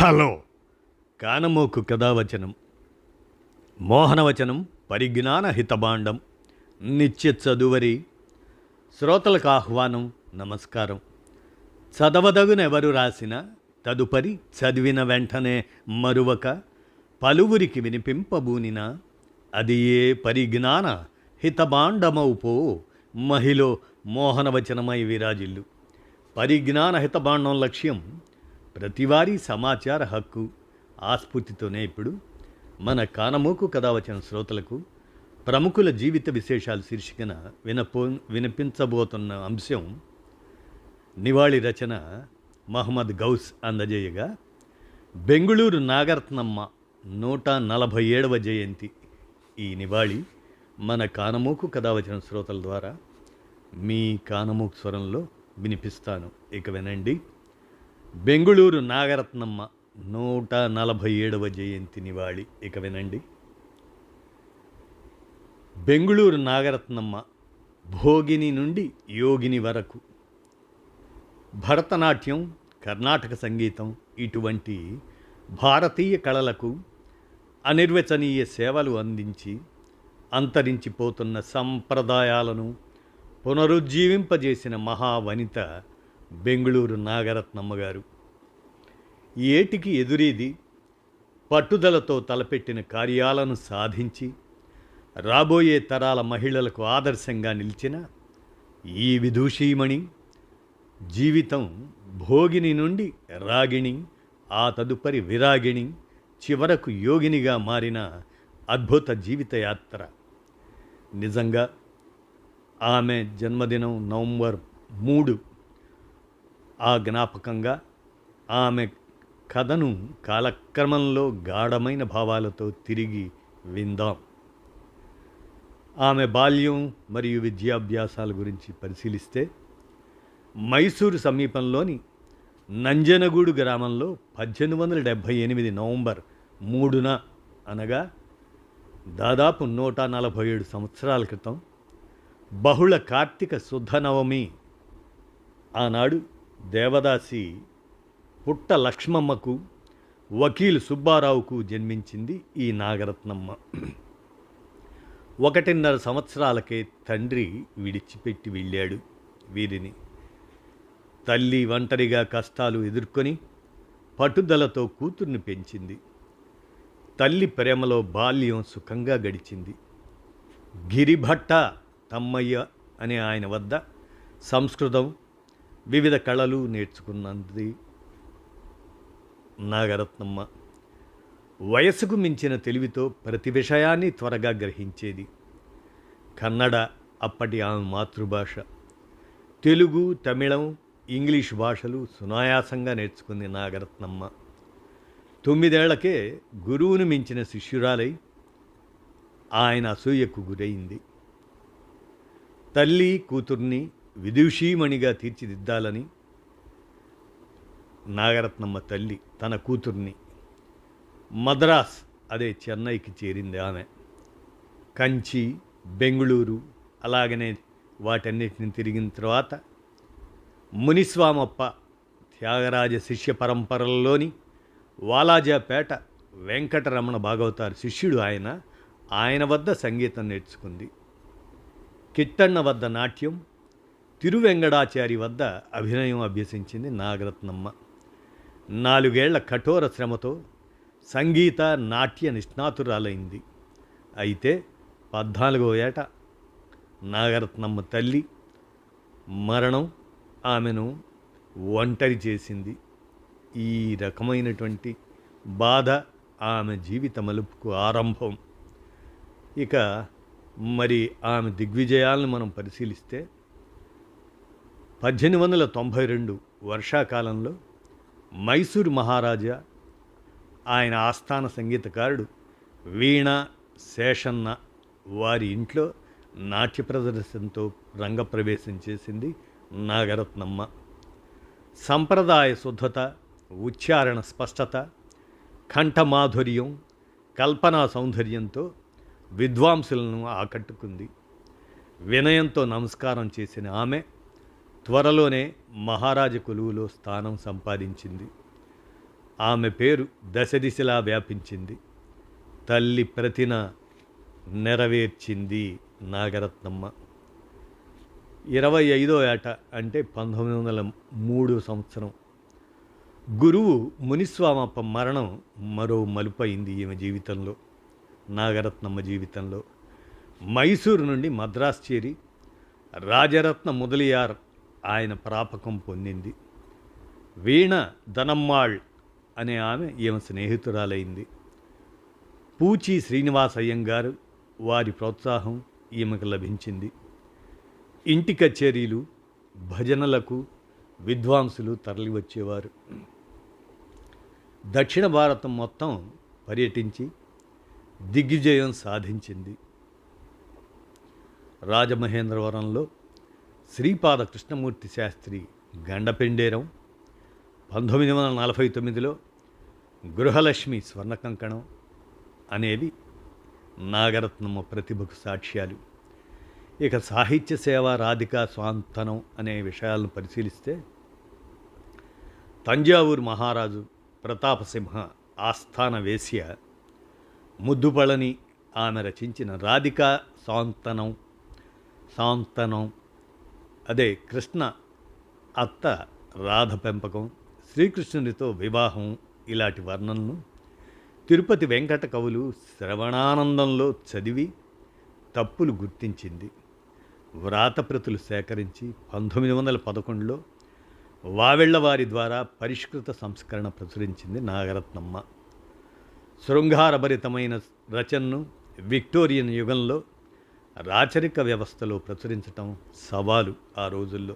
Hello. కానమోకు కథావచనం మోహనవచనం పరిజ్ఞాన హితభాండం నిత్య చదువరి శ్రోతలకు ఆహ్వానం. నమస్కారం. చదవదగునెవరు రాసిన తదుపరి చదివిన వెంటనే మరువక పలువురికి వినిపింపబూనిన అది ఏ పరిజ్ఞాన హితభాండమౌపో మహిళ మోహనవచనమై విరాజిల్లు. పరిజ్ఞాన హితభాండం లక్ష్యం ప్రతివారీ సమాచార హక్కు. ఆస్ఫూర్తితోనే ఇప్పుడు మన కానమోకు కథావచన శ్రోతలకు ప్రముఖుల జీవిత విశేషాలు శీర్షికన వినిపించబోతున్న అంశం నివాళి రచన మహమ్మద్ గౌస్ అందజేయగా, బెంగుళూరు నాగరత్నమ్మ 147వ జయంతి. ఈ నివాళి మన కానమోకు కథావచన శ్రోతల ద్వారా మీ కానమోకు స్వరంలో వినిపిస్తాను. ఇక వినండి. బెంగుళూరు నాగరత్నమ్మ 147వ జయంతి నివాళి. ఇక వినండి. బెంగుళూరు నాగరత్నమ్మ భోగిని నుండి యోగిని వరకు భరతనాట్యం, కర్ణాటక సంగీతం ఇటువంటి భారతీయ కళలకు అనిర్వచనీయ సేవలు అందించి అంతరించిపోతున్న సంప్రదాయాలను పునరుజ్జీవింపజేసిన మహావనిత బెంగుళూరు నాగరత్నమ్మ గారు. ఏటికి ఎదురీది పట్టుదలతో తలపెట్టిన కార్యాలను సాధించి రాబోయే తరాల మహిళలకు ఆదర్శంగా నిలిచిన ఈ విదూషీమణి జీవితం భోగిని నుండి రాగిణి, ఆ తదుపరి విరాగిణి, చివరకు యోగినిగా మారిన అద్భుత జీవితయాత్ర. నిజంగా ఆమె జన్మదినం నవంబర్ 3. ఆ జ్ఞాపకంగా ఆమె కథను కాలక్రమంలో గాఢమైన భావాలతో తిరిగి విందాం. ఆమె బాల్యం మరియు విద్యాభ్యాసాల గురించి పరిశీలిస్తే, మైసూరు సమీపంలోని నంజనగూడు గ్రామంలో 1878 నవంబర్ 3న అనగా దాదాపు 147 సంవత్సరాల క్రితం బహుళ కార్తీక శుద్ధ నవమి ఆనాడు దేవదాసి పుట్ట లక్ష్మమ్మకు, వకీలు సుబ్బారావుకు జన్మించింది ఈ నాగరత్నమ్మ. 1.5 సంవత్సరాలకే తండ్రి విడిచిపెట్టి వెళ్ళాడు వీరిని. తల్లి ఒంటరిగా కష్టాలు ఎదుర్కొని పట్టుదలతో కూతుర్ని పెంచింది. తల్లి ప్రేమలో బాల్యం సుఖంగా గడిచింది. గిరిభట్ట తమ్మయ్య అనే ఆయన వద్ద సంస్కృతం, వివిధ కళలు నేర్చుకున్నది నాగరత్నమ్మ. వయసుకు మించిన తెలివితో ప్రతి విషయాన్ని త్వరగా గ్రహించేది. కన్నడ అప్పటి ఆమె మాతృభాష. తెలుగు, తమిళం, ఇంగ్లీష్ భాషలు సునాయాసంగా నేర్చుకుంది నాగరత్నమ్మ. 9 ఏళ్లకే గురువును మించిన శిష్యురాలై ఆయన అసూయకు గురైంది. తల్లి కూతుర్ని విదూషీమణిగా తీర్చిదిద్దాలని నాగరత్నమ్మ తల్లి తన కూతుర్ని మద్రాస్, అదే చెన్నైకి చేరింది. ఆమె కంచి, బెంగుళూరు అలాగనే వాటన్నిటిని తిరిగిన తర్వాత మునిస్వామప్ప త్యాగరాజ శిష్య పరంపరల్లోని వాలాజాపేట వెంకటరమణ భాగవతారు శిష్యుడు ఆయన వద్ద సంగీతం నేర్చుకుంది. కిట్టన్న వద్ద నాట్యం, తిరువెంగడాచారి వద్ద అభినయం అభ్యసించింది నాగరత్నమ్మ. 4 ఏళ్ల కఠోర శ్రమతో సంగీత నాట్య నిష్ణాతురాలైంది. అయితే 14వ ఏట నాగరత్నమ్మ తల్లి మరణం ఆమెను ఒంటరి చేసింది. ఈ రకమైనటువంటి బాధ ఆమె జీవిత మలుపుకు ఆరంభం. ఇక మరి ఆమె దిగ్విజయాలను మనం పరిశీలిస్తే, 1892 వర్షాకాలంలో మైసూరు మహారాజా, ఆయన ఆస్థాన సంగీతకారుడు వీణ శేషన్న వారి ఇంట్లో నాట్య ప్రదర్శనతో రంగప్రవేశం చేసింది నాగరత్నమ్మ. సంప్రదాయ శుద్ధత, ఉచ్చారణ స్పష్టత, కంఠమాధుర్యం, కల్పనా సౌందర్యంతో విద్వాంసులను ఆకట్టుకుంది. వినయంతో నమస్కారం చేసిన ఆమె త్వరలోనే మహారాజ కొలువులో స్థానం సంపాదించింది. ఆమె పేరు దశ దిశలా వ్యాపించింది. తల్లి ప్రతిన నెరవేర్చింది నాగరత్నమ్మ. 25వ ఏట అంటే 1903 సంవత్సరం గురువు మునిస్వామప్ప మరణం మరో మలుపైంది ఈమె జీవితంలో, నాగరత్నమ్మ జీవితంలో. మైసూరు నుండి మద్రాసు చేరి రాజరత్న ముదలియార్ ఆయన ప్రాపకం పొందింది. వీణ ధనమ్మాళ్ అనే ఆమె ఈమె స్నేహితురాలైంది. పూచి శ్రీనివాస అయ్యంగారు వారి ప్రోత్సాహం ఈమెకు లభించింది. ఇంటి కచేరీలు, భజనలకు విద్వాంసులు తరలివచ్చేవారు. దక్షిణ భారతం మొత్తం పర్యటించి దిగ్విజయం సాధించింది. రాజమహేంద్రవరంలో శ్రీపాద కృష్ణమూర్తి శాస్త్రి గండపెండేరం, 1949లో గృహలక్ష్మి స్వర్ణకంకణం అనేవి నాగరత్నమ్మ ప్రతిభకు సాక్ష్యాలు. ఇక సాహిత్య సేవ, రాధికా స్వాంతనం అనే విషయాలను పరిశీలిస్తే తంజావూరు మహారాజు ప్రతాపసింహ ఆస్థాన వేశ్య ముద్దుపళని ఆమె రచించిన రాధికా సాంతనం అదే కృష్ణ అత్త రాధ పెంపకం, శ్రీకృష్ణునితో వివాహం ఇలాంటి వర్ణనను తిరుపతి వెంకట కవులు శ్రవణానందంలో చదివి తప్పులు గుర్తించింది. వ్రాతప్రతులు సేకరించి 1911లో వావెళ్లవారి ద్వారా పరిష్కృత సంస్కరణ ప్రచురించింది నాగరత్నమ్మ. శృంగారభరితమైన రచనను విక్టోరియన్ యుగంలో రాచరిక వ్యవస్థలో ప్రచురించటం సవాలు. ఆ రోజుల్లో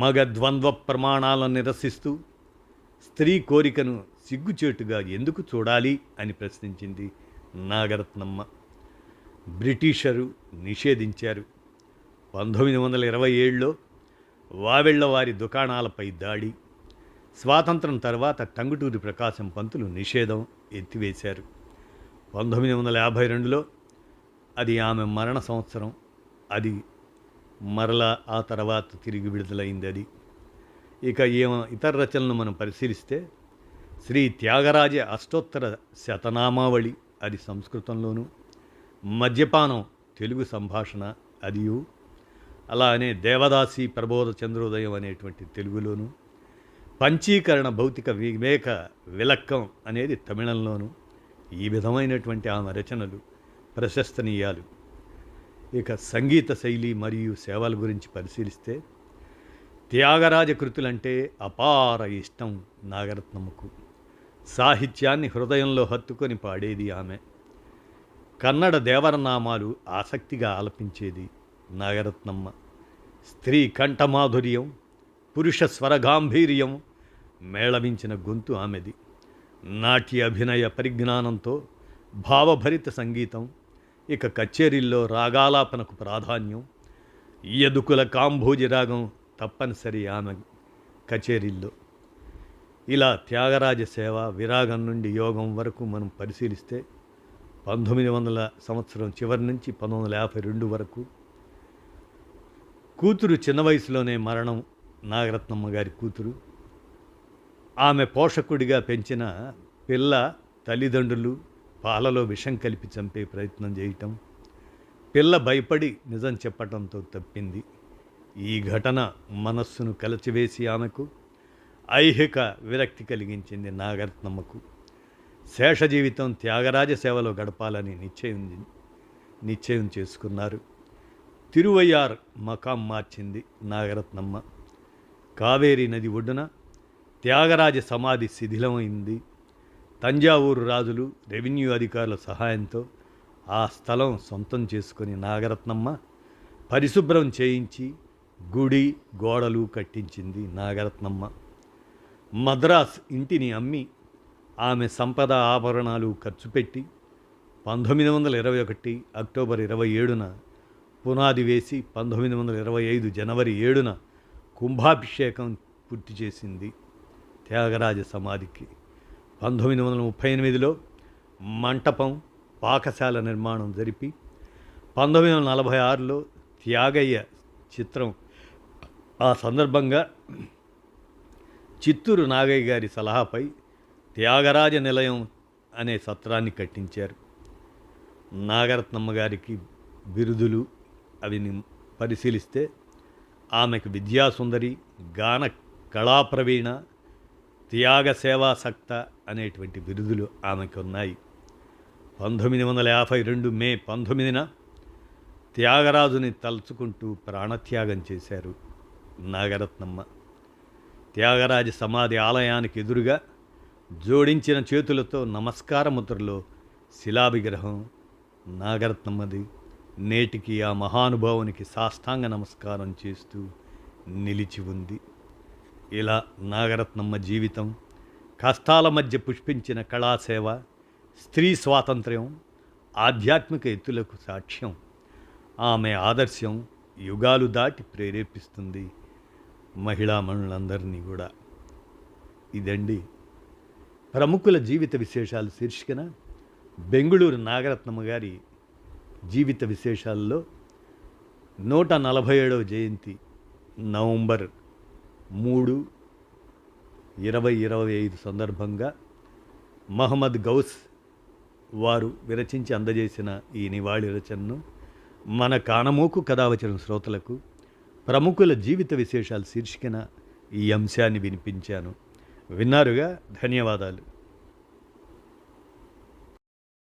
మగ ద్వంద్వ ప్రమాణాలను నిరసిస్తూ స్త్రీ కోరికను సిగ్గుచేటుగా ఎందుకు చూడాలి అని ప్రశ్నించింది నాగరత్నమ్మ. బ్రిటిషరు నిషేధించారు. 1927లో వావెళ్లవారి దుకాణాలపై దాడి, స్వాతంత్రం తర్వాత టంగుటూరి ప్రకాశం పంతులు నిషేధం ఎత్తివేశారు. 1952లో అది ఆమె మరణ సంవత్సరం. అది మరలా ఆ తర్వాత తిరిగి విడుదలైంది అది. ఇక ఇతర రచనలను మనం పరిశీలిస్తే శ్రీ త్యాగరాజ అష్టోత్తర శతనామావళి, అది సంస్కృతంలోను, మద్యపానం తెలుగు సంభాషణ అదియు, అలానే దేవదాసి ప్రబోధ చంద్రోదయం అనేటువంటి తెలుగులోను, పంచీకరణ భౌతిక వివేక విలక్కం అనేది తమిళంలోను. ఈ విధమైనటువంటి ఆమె రచనలు ప్రశస్తనీయాలు. ఇక సంగీత శైలి మరియు సేవల గురించి పరిశీలిస్తే త్యాగరాజ కృతులంటే అపార ఇష్టం నాగరత్నమ్మకు. సాహిత్యాన్ని హృదయంలో హత్తుకొని పాడేది ఆమె. కన్నడ దేవరనామాలు ఆసక్తిగా ఆలపించేది నాగరత్నమ్మ. స్త్రీ కంఠమాధుర్యం, పురుష స్వరగాంభీర్యం మేళవించిన గొంతు ఆమెది. నాట్య అభినయ పరిజ్ఞానంతో భావభరిత సంగీతం, ఇక కచేరీల్లో రాగాలాపనకు ప్రాధాన్యం, యదుకుల కాంభోజి రాగం తప్పనిసరి ఆమె కచేరీల్లో. ఇలా త్యాగరాజ సేవ, విరాగం నుండి యోగం వరకు మనం పరిశీలిస్తే 1900 సంవత్సరం చివరి నుంచి 1952 వరకు. కూతురు చిన్న వయసులోనే మరణం, నాగరత్నమ్మ గారి కూతురు. ఆమె పోషకుడిగా పెంచిన పిల్ల తల్లిదండ్రులు పాలలో విషం కలిపి చంపే ప్రయత్నం చేయటం, పిల్ల భయపడి నిజం చెప్పటంతో తప్పింది. ఈ ఘటన మనస్సును కలచివేసి ఆమెకు ఐహిక విరక్తి కలిగించింది నాగరత్నమ్మకు. శేష జీవితం త్యాగరాజ సేవలో గడపాలని నిశ్చయం చేసుకున్నారు. తిరువయ్యార్ మకాం మార్చింది నాగరత్నమ్మ. కావేరీ నది ఒడ్డున త్యాగరాజ సమాధి శిథిలమైంది. తంజావూరు రాజులు, రెవెన్యూ అధికారుల సహాయంతో ఆ స్థలం సొంతం చేసుకుని నాగరత్నమ్మ పరిశుభ్రం చేయించి గుడి గోడలు కట్టించింది నాగరత్నమ్మ. మద్రాస్ ఇంటిని అమ్మి ఆమె సంపద ఆభరణాలు ఖర్చు పెట్టి 1921 అక్టోబర్ 27న పునాది వేసి 1925 జనవరి 7న కుంభాభిషేకం పూర్తి చేసింది త్యాగరాజ సమాధికి. 1938లో మంటపం, పాకశాల నిర్మాణం జరిపి 1946లో త్యాగయ్య చిత్రం ఆ సందర్భంగా చిత్తూరు నాగయ్య గారి సలహాపై త్యాగరాజ నిలయం అనే సత్రాన్ని కట్టించారు. నాగరత్నమ్మ గారికి బిరుదులు అవి పరిశీలిస్తే ఆమెకు విద్యాసుందరి, గాన కళాప్రవీణ, త్యాగ సేవాసక్త అనేటువంటి బిరుదులు ఆమెకు ఉన్నాయి. 1952 మే 19న త్యాగరాజుని తలుచుకుంటూ ప్రాణత్యాగం చేశారు నాగరత్నమ్మ. త్యాగరాజ సమాధి ఆలయానికి ఎదురుగా జోడించిన చేతులతో నమస్కార ముద్రలో శిలావిగ్రహం నాగరత్నమ్మది నేటికి ఆ మహానుభావునికి సాష్టాంగ నమస్కారం చేస్తూ నిలిచి ఉంది. ఇలా నాగరత్నమ్మ జీవితం కష్టాల మధ్య పుష్పించిన కళాసేవ, స్త్రీ స్వాతంత్ర్యం, ఆధ్యాత్మిక ఎత్తులకు సాక్ష్యం. ఆమె ఆదర్శం యుగాలు దాటి ప్రేరేపిస్తుంది మహిళామణులందరినీ కూడా. ఇదండి ప్రముఖుల జీవిత విశేషాలు శీర్షికన బెంగుళూరు నాగరత్నమ్మ గారి జీవిత విశేషాల్లో 147వ జయంతి నవంబర్ 3, 2025 సందర్భంగా మహమ్మద్ గౌస్ వారు విరచించి అందజేసిన ఈ నివాళి రచనను మన కానమోకు కథావచన శ్రోతలకు ప్రముఖుల జీవిత విశేషాలు శీర్షికన ఈ అంశాన్ని వినిపించాను. విన్నారుగా. ధన్యవాదాలు.